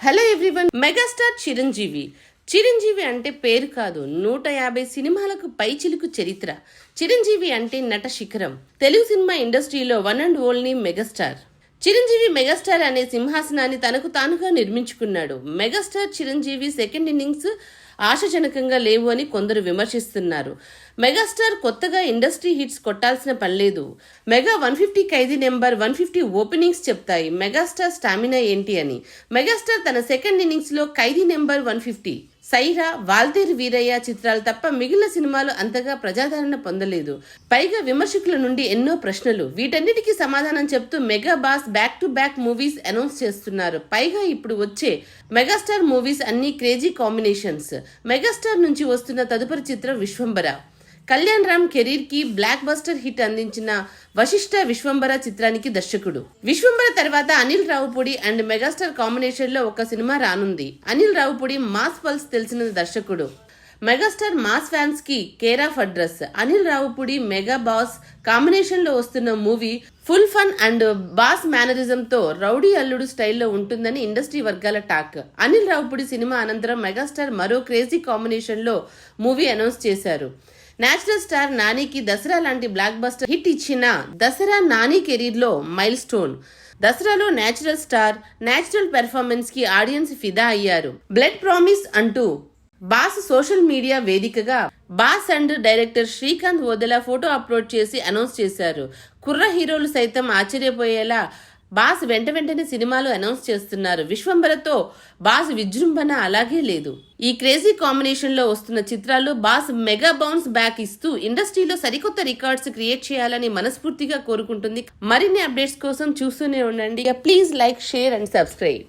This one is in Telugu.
Hello everyone. మెగాస్టార్ చిరంజీవి అంటే పేరు కాదు, 150 సినిమాలకు పైచిలుకు చరిత్ర. చిరంజీవి అంటే నట శిఖరం. తెలుగు సినిమా ఇండస్ట్రీలో one and only megastar. Chiranjeevi megastar అనే సింహాసనాన్ని తనకు తానుగా నిర్మించుకున్నాడు. మెగాస్టార్ చిరంజీవి సెకండ్ ఇన్నింగ్స్ ఆశాజనకంగా లేవు అని కొందరు విమర్శిస్తున్నారు. మెగాస్టార్ కొత్తగా ఇండస్ట్రీ హిట్స్ కొట్టాల్సిన పనిలేదు. మెగా 150 ఖైదీ నెంబర్ 150 ఓపెనింగ్స్ చెప్తాయి మెగాస్టార్ స్టామినా ఏంటి అని. మెగాస్టార్ తన సెకండ్ ఇన్నింగ్స్ లో ఖైదీ నెంబర్ 150, సైరా, వాల్తేరు వీరయ్య చిత్రాలు తప్ప మిగిలిన సినిమాలు అంతగా ప్రజాదరణ పొందలేదు. పైగా విమర్శకుల నుండి ఎన్నో ప్రశ్నలు. వీటన్నిటికీ సమాధానం చెప్తూ mega boss back to back movies announce చేస్తున్నారు. పైగా ఇప్పుడు వచ్చే మెగాస్టార్ మూవీస్ అన్ని క్రేజీ కాంబినేషన్స్. మెగాస్టార్ నుంచి వస్తున్న తదుపరి చిత్రం విశ్వంబర. కళ్యాణ్ రామ్ కెరీర్ కి బ్లాక్ బస్టర్ హిట్ అందించిన వశిష్ఠ విశ్వంబర చిత్రానికి దర్శకుడు. విశ్వంబర తర్వాత Anil Ravipudi and megastar combination లో ఒక సినిమా రానుంది. అనిల్ రావుపూడి మాస్ పల్స్ తెలిసిన దర్శకుడు. మెగాస్టార్ మాస్ ఫ్యాన్స్ కి care of address. Anil Ravipudi mega boss combination లో వస్తున్న movie full fun and boss mannerism తో రౌడీ అల్లుడు స్టైల్లో ఉంటుందని ఇండస్ట్రీ వర్గాల టాక్. అనిల్ రావుపూడి సినిమా అనంతరం మెగాస్టార్ మరో క్రేజీ కాంబినేషన్ లో మూవీ అనౌన్స్ చేశారు. నేచురల్ స్టార్ నానికి దసరా లాంటి బ్లాక్ బస్టర్ హిట్ ఇచ్చిన దసరా నాని కెరీర్ లో మైల్ స్టోన్. దసరాలో నేచురల్ స్టార్ నేచురల్ పెర్ఫార్మెన్స్ కి ఆడియన్స్ ఫిదా అయ్యారు. బ్లడ్ ప్రామిస్ అంటూ బాస్ సోషల్ మీడియా వేదికగా బాస్ అండ్ డైరెక్టర్ శ్రీకాంత్ వదల ఫోటో అప్లోడ్ చేసి అనౌన్స్ చేశారు. కుర్ర హీరోలు సైతం ఆశ్చర్యపోయేలా బాస్ వెంటనే సినిమాలు అనౌన్స్ చేస్తున్నారు. విశ్వంబరతో బాస్ విజృంభణ అలాగే లేదు. ఈ క్రేజీ కాంబినేషన్ లో వస్తున్న చిత్రాలు బాస్ మెగా బౌన్స్ బ్యాక్ ఇస్తూ ఇండస్ట్రీలో సరికొత్త రికార్డ్స్ క్రియేట్ చేయాలని మనస్ఫూర్తిగా కోరుకుంటుంది. మరిన్ని అప్డేట్స్ కోసం చూస్తూనే ఉండండి. Please like, share and subscribe.